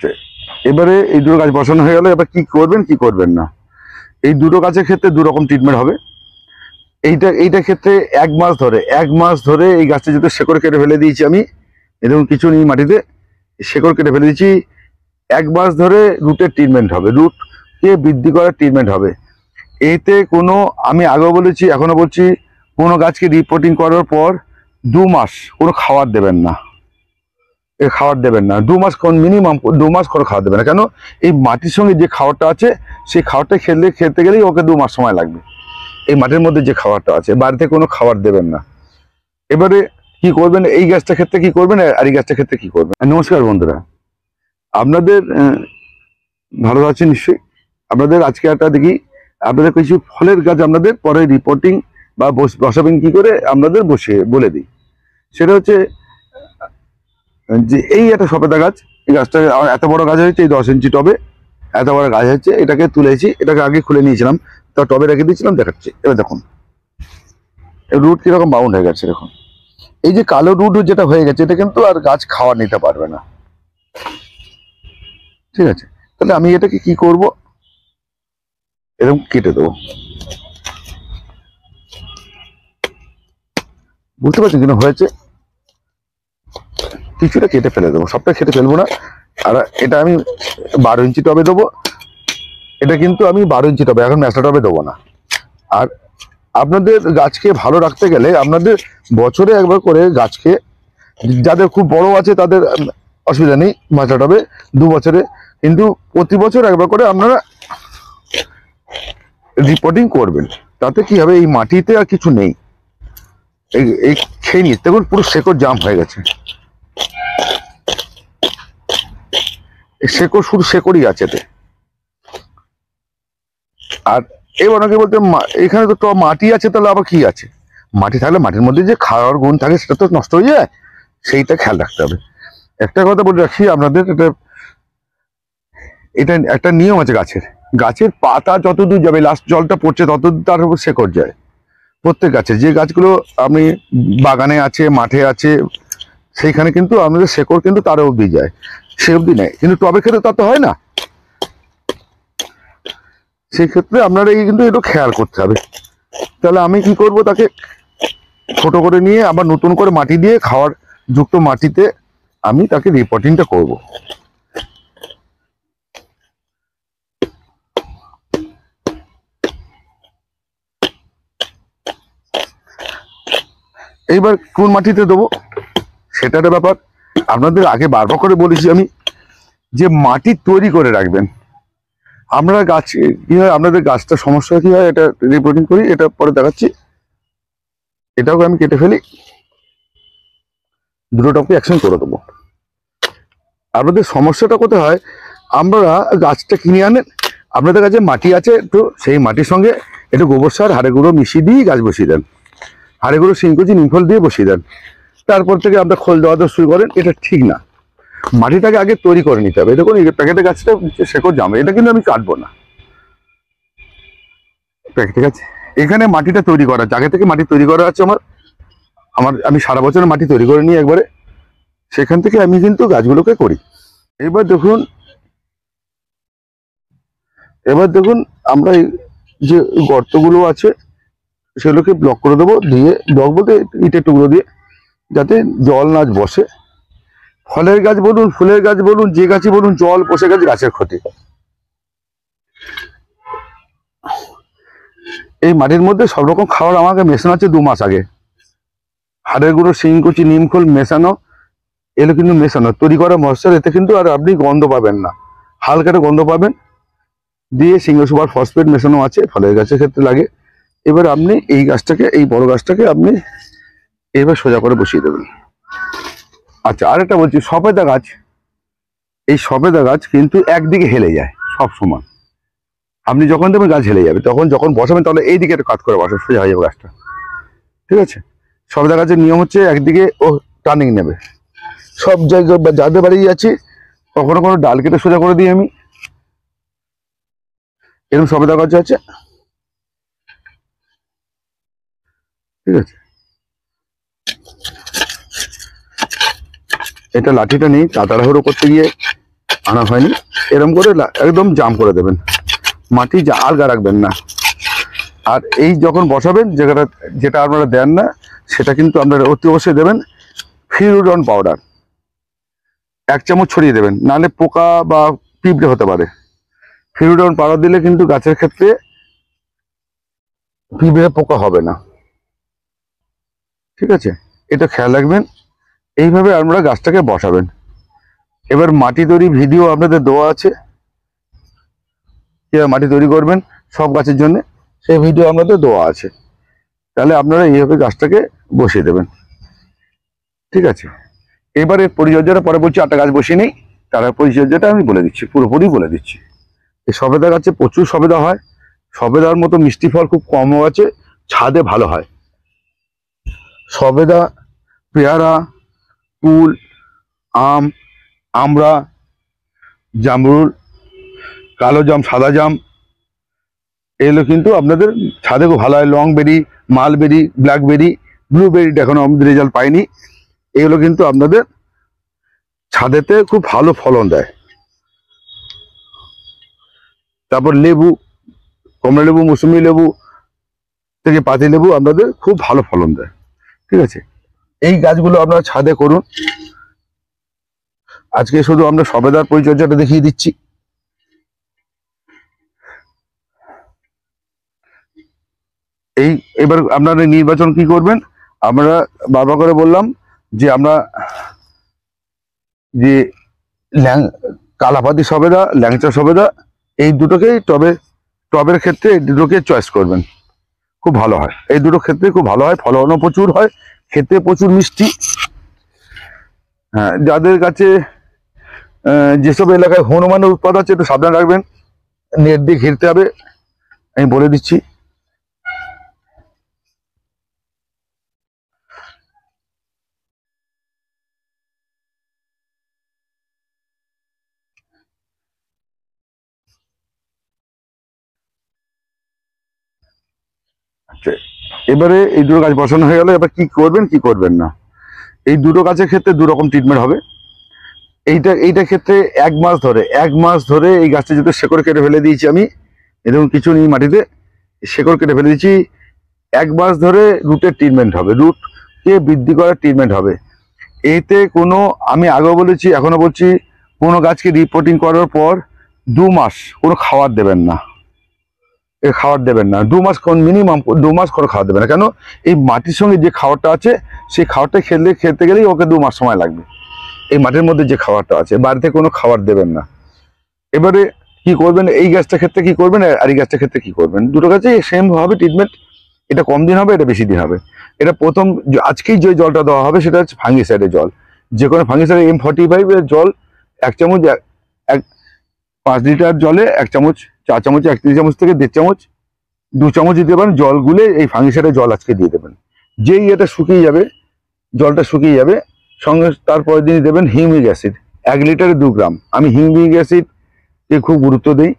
আচ্ছা, এবারে এই দুটো গাছ বসানো হয়ে গেল, এবার কি করবেন কি করবেন না। এই দুটো গাছের ক্ষেত্রে দু রকম ট্রিটমেন্ট হবে। এইটা ক্ষেত্রে 1 মাস ধরে এই গাছটা যেহেতু শেকড় কেটে ফেলে দিয়েছি আমি, এরকম কিছু নেই মাটিতে, শেকড় কেটে ফেলে দিয়েছি। 1 মাস ধরে রুটের ট্রিটমেন্ট হবে, রুটকে বৃদ্ধি করার ট্রিটমেন্ট হবে। এতে কোনো, আমি আগেও বলেছি এখনো বলছি, কোনো গাছকে রিপোর্টিং করার পর 2 মাস কোনো খাবার দেবেন না। খাবার দেবেন না 2 মাস, মিনিমাম 2 মাস কোনো খাবার দেবেন না। কেন? এই মাটির সঙ্গে যে খাবারটা আছে সেই খাবারটা খেতে গেলেই ওকে 2 মাস সময় লাগবে। এই মাটির মধ্যে যে খাবারটা আছে, বাড়িতে কোনো খাবার দেবেন না। এবারে কি করবেন, এই গাছটার ক্ষেত্রে কি করবেন আর এই গাছটার ক্ষেত্রে কি করবেন। নমস্কার বন্ধুরা, আপনাদের ভালো আছেন নিশ্চয়ই। আপনাদের আজকে একটা দেখি, আপনাদের কিছু ফলের গাছ আপনাদের পরে রিপোর্টিং বা বসাবেন কি করে আপনাদের বলে দিই। সেটা হচ্ছে যে এই একটা সবেদা গাছ, এই গাছটা এত বড় গাছ হয়েছে, এই 10 ইঞ্চি টবে এত বড় গাছ হচ্ছে। এটাকে তুলেছি, এটাকে আগে খুলে নিয়েছিলাম, তা টবে রেখে দিয়েছিলাম, দেখাচ্ছি। এবার দেখুন রুট কিরকম বাউন্ড হয়ে গেছে। দেখুন এই যে কালো রুট যেটা হয়ে গেছে, এটা কিন্তু আর গাছ খাওয়া নিতে পারবে না। ঠিক আছে, তাহলে আমি এটাকে কি করব, এরকম কেটে দেবো। বুঝতে পারছেন কিনা হয়েছে, কিছুটা কেটে ফেলে দেবো, সবটা কেটে ফেলবো না। আর এটা আমি 12 ইঞ্চি টবে দেবো। এটা কিন্তু আমি 12 ইঞ্চি টবে, এখন ম্যাসা টবে দেবো না। আর আপনাদের গাছকে ভালো রাখতে গেলে আপনাদের বছরে একবার করে গাছকে, যাদের খুব বড় আছে তাদের অসুবিধা নেই, ম্যাসা টবে 2 বছরে, কিন্তু প্রতি বছর একবার করে আপনারা রিপোর্টিং করবেন। তাতে কি হবে, এই মাটিতে আর কিছু নেই, এই খেয়ে নিয়ে দেখুন পুরো শেকড় জাম হয়ে গেছে। শেকড়, শুধু শেকড়ই আছে এতে। আর এবার অনেকে বলতে এখানে তো মাটি আছে, তাহলে আবার কি আছে? মাটি থাকলে মাটির মধ্যে যে খাওয়ার গুণ থাকে সেটা তো নষ্ট হয়ে যায়, সেইটা খেয়াল রাখতে হবে। একটা কথা বলে রাখি আপনাদের, এটা একটা নিয়ম আছে গাছের। গাছের পাতা যতদূর যাবে, লাস্ট জলটা পড়ছে ততদূর তার উপর শেকড় যায় প্রত্যেক গাছের। যে গাছগুলো আপনি বাগানে আছে, মাঠে আছে, সেইখানে কিন্তু আমাদের শেকড় কিন্তু তার অবধি যায়, সে অবধি নেয়। কিন্তু টবের ক্ষেত্রে তা তো হয় না। সেই ক্ষেত্রে আপনারা এই কিন্তু একটু খেয়াল করতে হবে। তাহলে আমি কি করব, তাকে ছোট করে নিয়ে আবার নতুন করে মাটি দিয়ে, খাওয়ার যুক্ত মাটিতে আমি তাকে রিপোর্টিংটা করব। এইবার কোন মাটিতে দেবো সেটা একটা ব্যাপার। আপনাদের আগে বারবার করে বলেছি আমি, যে মাটি তৈরি করে রাখবেন। আপনারা গাছ কি হয়, আপনাদের গাছটা সমস্যা কি হয়, এটা রিপোর্টিং করি, এটা পরে দেখাচ্ছি। এটাও আমি কেটে ফেলি, দুটো টপকে একসঙ্গে করে দেবো। আপনাদের সমস্যাটা কোথায় হয়, আমরা গাছটা কিনে আনেন, আপনাদের কাছে মাটি আছে একটু, সেই মাটির সঙ্গে একটু গোবর সার, হাড়ে গুঁড়ো মিশিয়ে দিয়ে গাছ বসিয়ে দেন, হাড়ে গুঁড়ো, শিংকুচি, নিমফল দিয়ে বসিয়ে দেন। তারপর থেকে আপনার খোল দেওয়া শুরু করেন, এটা ঠিক না। মাটিটাকে আগে তৈরি করে নিতে হবে। দেখুন এই প্যাকেটের গাছটা শেকড় জামে, এটা কিন্তু আমি কাটবো না। ঠিক আছে, এখানে মাটিটা তৈরি করা আছে, আগে থেকে মাটি তৈরি করা আছে আমার। আমি সারা বছরের মাটি তৈরি করে নিই একবারে, সেখান থেকে আমি কিন্তু গাছগুলোকে করি। এবার দেখুন, আমরা যে গর্তগুলো আছে সেগুলোকে ব্লক করে দেবো, দিয়ে ব্লক বলতে ইটের টুকরো দিয়ে, যাতে জল না বসে। ফলের গাছ বলুন, ফুলের গাছ বলুন, যে গাছই বলুন, জল বসে গেছে গাছের ক্ষতি। এই মাটির মধ্যে সব রকম খাবার আমাকে মেশানো আছে 2 মাস আগে। হাড়ের গুঁড়ো, শিংকুচি, নিমখোল মেশানো, এগুলো কিন্তু মেশানো তৈরি করা মশলা। এতে কিন্তু আর আপনি গন্ধ পাবেন না, হালকা একটা গন্ধ পাবেন। দিয়ে সিঙ্গল সুপার ফসফেট মেশানো আছে, ফলের গাছের ক্ষেত্রে লাগে। এবার আপনি এই গাছটাকে, এই বড় গাছটাকে আপনি এবার সোজা করে বসিয়ে দেবেন। আচ্ছা, আরেকটা বলছি, সবেদা গাছ, এই সবেদা গাছ কিন্তু একদিকে হেলে যায় সব সময়। আপনি যখন দেবেন গাছ হেলে যাবে, তখন যখন বসাবেন তাহলে এই দিকে একটা কাত করে বসাবেন, সোজা হয়ে যাবে গাছটা। ঠিক আছে, সবেদা গাছের নিয়ম হচ্ছে একদিকে ও টার্নিং নেবে। সব জায়গায় যাদের বাড়ি যাচ্ছি, কখনো কোনো ডাল কেটে সোজা করে দিই আমি। এরকম সবেদা গাছ আছে, ঠিক আছে। এটা লাঠিটা নেই, তাড়াহুড়ো করতে গিয়ে আনা হয়নি, এরকম করে একদম জাম করে দেবেন, মাটি আলগা রাখবেন না। আর এই যখন বসাবেন যেটা আপনারা দেন না, সেটা কিন্তু আপনারা অতি অবশ্যই দেবেন ফিরুডন পাউডার 1 চামচ ছড়িয়ে দেবেন, নাহলে পোকা বা পিঁপড়ে হতে পারে। ফিরুডন পাউডার দিলে কিন্তু গাছের ক্ষেত্রে পিঁপড়ে পোকা হবে না, ঠিক আছে? এটা খেয়াল রাখবেন। এইভাবে আপনারা গাছটাকে বসাবেন। এবার মাটি তৈরি ভিডিও আপনাদের দেওয়া আছে, কিভাবে মাটি তৈরি করবেন সব গাছের জন্য, সেই ভিডিও আপনাদের দেওয়া আছে। তাহলে আপনারা এইভাবে গাছটাকে বসিয়ে দেবেন, ঠিক আছে? এবারে পরিচর্যাটা পরে বলছি, 8টা গাছ বসিয়ে নেই, তার পরিচর্যাটা আমি বলে দিচ্ছি, পুরোপুরি বলে দিচ্ছি। এই সবেদা গাছে প্রচুর সবেদা হয়, সবেদার মতো মিষ্টি ফল খুব কম গাছে ছাদে ভালো হয়। সবেদা, পেয়ারা, কুল, আম, আমড়া, জামরুল, কালো জাম, সাদা জাম, এগুলো কিন্তু আপনাদের ছাদে খুব ভালো হয়। লংবেরি, মালবেরি, ব্ল্যাকবেরি, ব্লুবেরিটা এখনো আমাদের রেজাল্ট পাইনি, এগুলো কিন্তু আপনাদের ছাদেতে খুব ভালো ফলন দেয়। তারপর লেবু, কমলা লেবু, মৌসুমি লেবু থেকে পাতি লেবু আপনাদের খুব ভালো ফলন দেয়, ঠিক আছে? এই গাছগুলো আপনারা ছাদে করুন। আজকে শুধু আমরা সবেদার পরিচর্যাটা দেখিয়ে দিচ্ছি। এবার আপনারা নির্বাচন কি করবেন, আমরা বারবার করে বললাম যে আমরা যে কালাপাতি সবেদা, ল্যাংচা সবেদা, এই দুটোকেই টবের ক্ষেত্রে এই দুটোকে চয়েস করবেন, খুব ভালো হয়। এই দুটো ক্ষেত্রে খুব ভালো হয়, ফলনও প্রচুর হয়, খেতে প্রচুর মিষ্টি। হ্যাঁ, যাদের কাছে যেসব এলাকায় হনুমানের উৎপাত আছে একটু সাবধান রাখবেন, নেট দিয়ে ঘিরতে হবে, আমি বলে দিচ্ছি। এবারে এই দুটো গাছ বসানো হয়ে গেল, এবার কি করবেন কি করবেন না। এই দুটো গাছের ক্ষেত্রে 2 রকম ট্রিটমেন্ট হবে। এইটা ক্ষেত্রে 1 মাস ধরে এই গাছটা যেহেতু শেকড় কেটে ফেলে দিয়েছি আমি, এরকম কিছু নেই মাটিতে, শেকড় কেটে ফেলে দিয়েছি। 1 মাস ধরে রুটের ট্রিটমেন্ট হবে, রুটকে বৃদ্ধি করার ট্রিটমেন্ট হবে। এতে কোনো, আমি আগেও বলেছি এখনো বলছি, কোনো গাছকে রিপোর্টিং করার পর 2 মাস কোনো খাবার দেবেন না। খাবার দেবেন না 2 মাস, মিনিমাম 2 মাস কোনো খাবার দেবেন না। কেন? এই মাটির সঙ্গে যে খাবারটা আছে, সেই খাবারটা খেতে গেলেই ওকে 2 মাস সময় লাগবে। এই মাটির মধ্যে যে খাবারটা আছে, বাড়িতে কোনো খাবার দেবেন না। এবারে কি করবেন, এই গাছটার ক্ষেত্রে কি করবেন আর এই গাছটার ক্ষেত্রে কি করবেন, দুটো গাছে সেম হবে ট্রিটমেন্ট। এটা কম দিন হবে, এটা বেশি দিন হবে। এটা প্রথম আজকেই যে জলটা দেওয়া হবে সেটা হচ্ছে ফাঙ্গিসাইডের জল। যে কোনো ফাঙ্গিসাইড M45 এর জল 1 চামচ, 5 লিটার জলে 1 চামচ, 4 চামচ, 1 চামচ থেকে 1.5 চামচ, 2 চামচ দিতে পারেন জল গুলে, এই ফাঙ্গিসাইডের জল আজকে দিয়ে দেবেন। যেই এটা শুকিয়ে যাবে, জলটা শুকিয়ে যাবে, সঙ্গে তারপরের দিনই দেবেন হিউমিক অ্যাসিড 1 লিটারে 2 গ্রাম। আমি হিউমিক অ্যাসিডকে খুব গুরুত্ব দিই,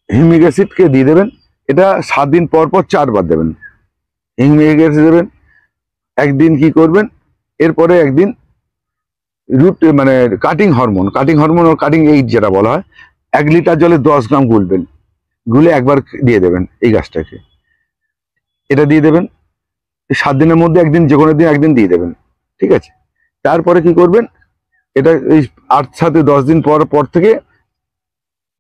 হিউমিক অ্যাসিডকে দিয়ে দেবেন। এটা 7 দিন পর পর 4 বার দেবেন, হিউমিক অ্যাসিড দেবেন। একদিন কি করবেন, এরপরে একদিন রুট মানে কাটিং হরমোন ও কাটিং এইড যেটা বলা হয়, 1 লিটার জলে 10 গ্রাম গুলবেন, গুলে একবার দিয়ে দেবেন এই গাছটাকে। এটা দিয়ে দেবেন 7 দিনের মধ্যে একদিন, যে কোনো দিন একদিন দিয়ে দেবেন, ঠিক আছে? তারপরে কি করবেন, এটা এই 8 সাথে 10 দিন পর থেকে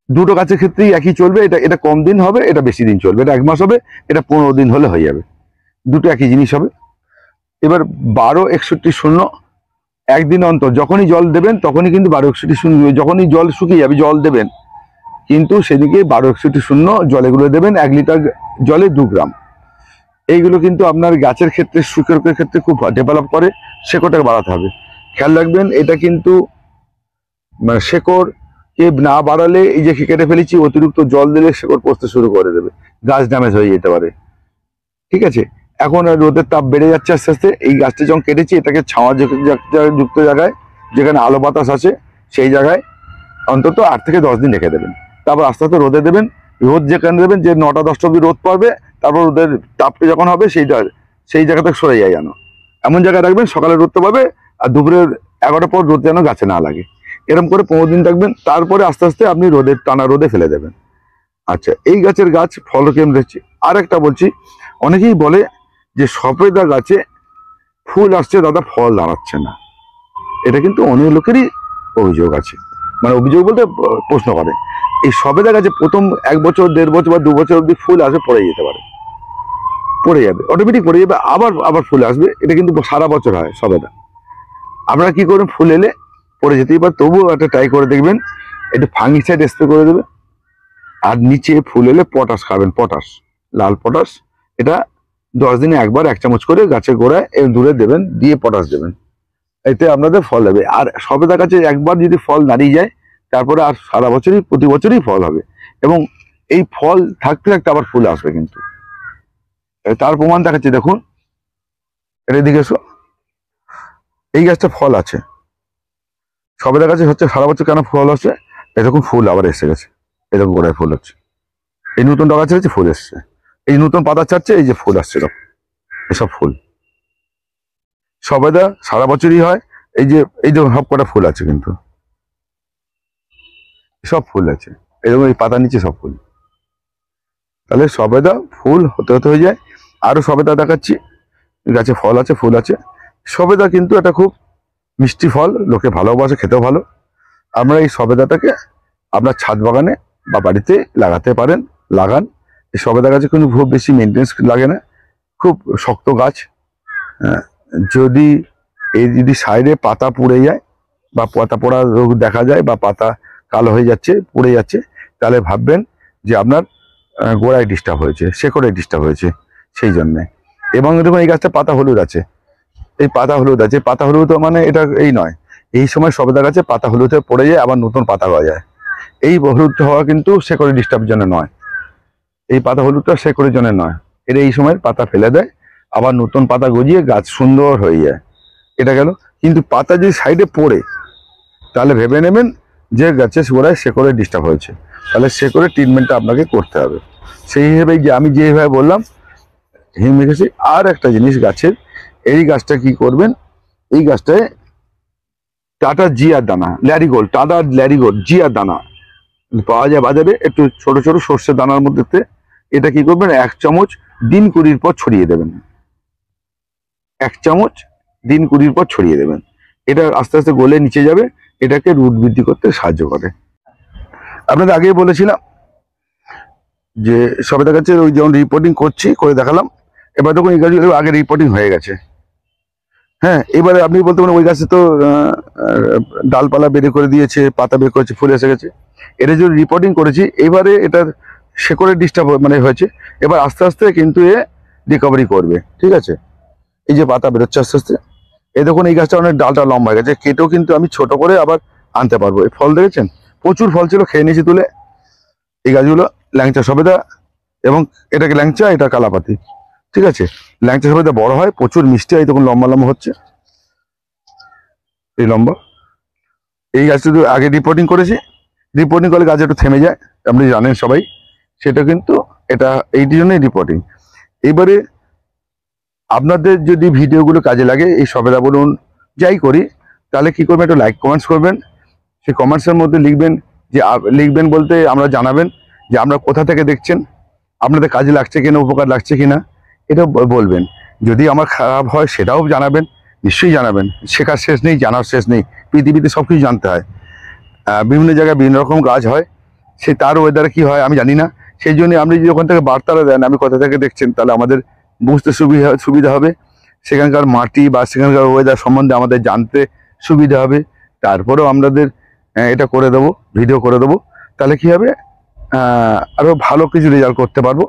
দুটো গাছের ক্ষেত্রেই একই চলবে। এটা কম দিন হবে, এটা বেশি দিন চলবে। এটা 1 মাস হবে, এটা 15 দিন হলে হয়ে যাবে, দুটো একই জিনিস হবে। এবার 12-61-0 একদিন অন্তর যখনই জল দেবেন তখনই কিন্তু 12-61-0, যখনই জল শুকিয়ে যাবে জল দেবেন, কিন্তু সেদিকে 12-61-0 জল এগুলো দেবেন। 1 লিটার জলে 2 গ্রাম। এইগুলো কিন্তু আপনার গাছের ক্ষেত্রে, শেকড়ের ক্ষেত্রে খুব ডেভেলপ করে, শেকড়টাকে বাড়াতে হবে। খেয়াল রাখবেন, এটা কিন্তু মানে শেকড়কে না বাড়ালে, এই যে কেটে ফেলেছি, অতিরিক্ত জল দিলে শেকড় পচতে শুরু করে দেবে, গাছ ড্যামেজ হয়ে যেতে পারে, ঠিক আছে? এখন রোদের তাপ বেড়ে যাচ্ছে আস্তে আস্তে। এই গাছটা যখন কেটেছি, এটাকে ছাওয়া যুক্ত জায়গায়, যেখানে আলো বাতাস আছে, সেই জায়গায় অন্তত 8 থেকে 10 দিন রেখে দেবেন। তারপর আস্তে আস্তে রোদে দেবেন। রোদ যেখানে দেবেন, যে 9টা-10টা অব্দি রোদ পাবে, তারপর রোদের তাপটা যখন হবে সেই জায়গা থেকে সরে যায় যেন, এমন জায়গায় রাখবেন সকালে রোদটা পাবে, আর দুপুরের 11টার পর রোদ যেন গাছে না লাগে, এরকম করে 15 দিন থাকবেন। তারপরে আস্তে আস্তে আপনি টানা রোদে ফেলে দেবেন। আচ্ছা, এই গাছের ফল কেমন দেখছি। আর একটা বলছি, অনেকেই বলে যে সবেদা গাছে ফুল আসছে দাদা, ফল দাঁড়াচ্ছে না। এটা কিন্তু অনেক লোকেরই অভিযোগ আছে, মানে অভিযোগ বলতে প্রশ্ন করে। এই সবেদা গাছে প্রথম 1 বছর 1.5 বছর বা 2 বছর অব্দি ফুল আসবে, পড়ে যেতে পারে, পড়ে যাবে, অটোমেটিক পড়ে যাবে, আবার ফুল আসবে। এটা কিন্তু সারা বছর হয় সবেদা। আপনারা কি করবেন, ফুল এলে পড়ে যেতেই পারে, তবুও একটা ট্রাই করে দেখবেন, একটু ফাঙ্গিসাইড স্প্রে করে দেবে। আর নিচে ফুল এলে পটাশ খাবেন, পটাশ, লাল পটাশ। এটা 10 দিনে একবার 1 চামচ করে গাছের গোড়ায় দূরে দেবেন, দিয়ে পটাশ দেবেন, এতে আপনাদের ফল দেবে। আর সবেদা গাছে একবার যদি ফল দাঁড়িয়ে যায়, তারপরে আর সারা বছরই প্রতি বছরই ফল হবে, এবং এই ফল থাকতে থাকতে আবার ফুল আসবে। কিন্তু তার প্রমাণ দেখাচ্ছি, দেখুন, এটা দিকে এসো। এই গাছটা ফল আছে, সবেদা গাছে হচ্ছে সারা বছর কেন ফল আসছে, এরকম ফুল আবার এসে গেছে, এরকম গোড়ায় ফুল হচ্ছে। এই নতুন ডগা ছেড়েছে, ফুল এসছে, এই নতুন পাতা ছাড়ছে, এই যে ফুল আসছে, এসব ফুল। সবেদা সারা বছরই হয়। এই যে সব কটা ফুল আছে, কিন্তু সব ফুল আছে, এরকম এই পাতার নিচে সব ফুল। তাহলে সবেদা ফুল হতে হতে হয়ে যায়। আরো সবেদা দেখাচ্ছি, গাছে ফল আছে, ফুল আছে। সবেদা কিন্তু এটা খুব মিষ্টি ফল, লোকে ভালোবাসে, খেতেও ভালো। আমরা এই সবেদাটাকে আপনার ছাদ বাগানে বা বাড়িতে লাগাতে পারেন, লাগান। এই সবেদা গাছে কিন্তু খুব বেশি মেনটেন্স লাগে না, খুব শক্ত গাছ। যদি সাইডে পাতা পুড়ে যায় বা পাতা পোড়া রোগ দেখা যায়, বা পাতা কালো হয়ে যাচ্ছে, পুড়ে যাচ্ছে, তাহলে ভাববেন যে আপনার গোড়ায় ডিস্টার্ব হয়েছে, শেকড়ে ডিস্টার্ব হয়েছে, সেই জন্যে। এবং দেখুন, এই গাছটা পাতা হলুদ আছে, এই পাতা হলুদ আছে। পাতা হলুদ মানে এটা এই নয়, এই সময় সবেদা গাছে পাতা হলুদ হয়ে পড়ে যায়, আবার নতুন পাতা হয়ে যায়। এই হলুদ হওয়া কিন্তু শেকড়ে ডিস্টার্বের জন্য নয়, এই পাতা হলুদটা শেকড়ের জন্য নয়। এটা এই সময় পাতা ফেলে দেয়, আবার নতুন পাতা গজিয়ে গাছ সুন্দর হয়ে যায়, এটা গেল। কিন্তু পাতা যদি সাইডে পড়ে, তাহলে ভেবে নেবেন যে গাছের গোড়ায় শেকড়ে ডিস্টার্ব হয়েছে, তাহলে শেকড়ের ট্রিটমেন্টটা আপনাকে করতে হবে। সেই হিসেবে যে আমি যেভাবে বললাম, হিউমিক। আর একটা জিনিস গাছের, এই গাছটা কি করবেন, এই গাছটায় টাটা জিয়ার দানা, ল্যারিগোল্ড, টাটা ল্যারিগোল্ড জিয়ার দানা পাওয়া যায় বাজারে, একটু ছোট ছোট সর্ষের দানার মধ্যে। এটা কি করবেন, 1 চামচ দিন 20 পর ছড়িয়ে দেবেন, 1 চামচ দিন 20 পর ছড়িয়ে দেবেন। এটা আস্তে আস্তে গলে নিচে যাবে, এটাকে রুট বৃদ্ধি করতে সাহায্য করে। আপনাদের আগেই বলেছিলাম যে সবেদা গাছের ওই যেমন রিপোর্টিং করছি, করে দেখালাম। এবার দেখুন, এই গাছগুলো আগে রিপোর্টিং হয়ে গেছে। হ্যাঁ, এবারে আপনি বলতে পারেন ওই গাছে তো ডালপালা বের করে দিয়েছে, পাতা বের করেছে, ফুল এসে গেছে। এটা যদি রিপোর্টিং করেছি, এবারে এটার শেকড়ে ডিস্টার্ব মানে হয়েছে, এবার আস্তে আস্তে কিন্তু এ রিকভারি করবে, ঠিক আছে। এই যে পাতা বেরোচ্ছে আস্তে আস্তে, এই দেখুন, এই গাছটা অনেক ডালটা লম্বা হয়ে গেছে, কেটেও কিন্তু আমি ছোট করে আবার আনতে পারবো। এই ফল দেখেছেন, প্রচুর ফল ছিল, খেয়ে নিয়েছি তুলে। এই গাছগুলো ল্যাংচা সবেদা, এবং এটাকে ল্যাংচা, এটা কালাপাতি, ঠিক আছে। ল্যাংচা সবেদা বড় হয়, প্রচুর মিষ্টি হয়, তখন লম্বা লম্বা হচ্ছে, এই লম্বা। এই গাছ শুধু আগে রিপোর্টিং করেছি, রিপোর্টিং করলে গাছ একটু থেমে যায়, আপনি জানেন সবাই, সেটা কিন্তু এটা এইটির জন্যই রিপোর্টিং। এবারে আপনাদের যদি ভিডিওগুলো কাজে লাগে, এই সবেদা বলুন যাই করি, তাহলে কি করবেন, একটু লাইক কমেন্টস করবেন। সেই কমেন্টসের মধ্যে লিখবেন যে, লিখবেন বলতে আমরা জানাবেন যে আমরা কোথা থেকে দেখছেন, আপনাদের কাজে লাগছে কিনা, উপকার লাগছে কিনা, এটা বলবেন। যদি আমার খারাপ হয় সেটাও জানাবেন, নিশ্চয়ই জানাবেন। শেখার শেষ নেই, জানার শেষ নেই, পৃথিবীতে সব কিছু জানতে হয়। বিভিন্ন জায়গায় বিভিন্ন রকম গাছ হয়, সে তার ওয়েদারে কি হয় আমি জানি না। সেই জন্য আপনি যদি ওখান থেকে বার্তাটা দেন, আমি কোথা থেকে দেখছেন, তাহলে আমাদের বুঝতে সুবিধা হবে, সেখানকার মাটি বা সেখানকার ওয়েদার সম্বন্ধে আমাদের জানতে সুবিধা হবে। তারপরেও আমাদের এটা করে দেবো, ভিডিও করে দেবো, তাহলে কি হবে, আরো ভালো কিছু রেজাল্ট করতে পারবো।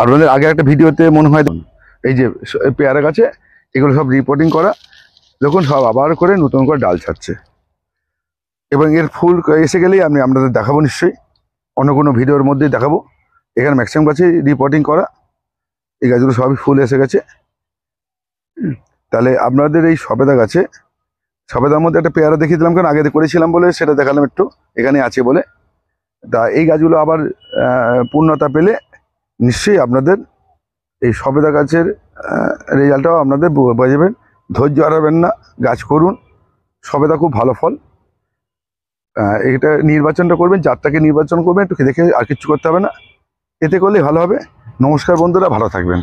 আপনাদের আগে একটা ভিডিওতে মনে হয়, এই যে পেয়ারা গাছে এগুলো সব রিপোর্টিং করা, দেখুন সব আবার করে নতুন করে ডাল ছাড়ছে, এবং এর ফুল এসে গেলেই আমি আপনাদের দেখাবো, নিশ্চয়ই অন্য কোনো ভিডিওর মধ্যেই দেখাবো। এখানে ম্যাক্সিমাম গাছে রিপোর্টিং করা, এই গাছগুলো সবই ফুল এসে গেছে। তাহলে আপনাদের এই সবেদা গাছে, সবেদার মধ্যে একটা পেয়ারা দেখিয়ে দিলাম, কারণ আগে করেছিলাম বলে সেটা দেখালাম একটু, এখানে আছে বলে। তা এই গাছগুলো আবার পূর্ণতা পেলে নিশ্চয়ই আপনাদের এই সবেদা গাছের রেজাল্টটাও আপনাদের বোঝাবেন। ধৈর্য হারাবেন না, গাছ করুন, সবেদা খুব ভালো ফল। এটা নির্বাচনটা করবেন, জাতটাকে নির্বাচন করবেন, একটু দেখে, আর কিছু করতে হবে না, এতে করলেই ভালো হবে। নমস্কার বন্ধুরা, ভালো থাকবেন।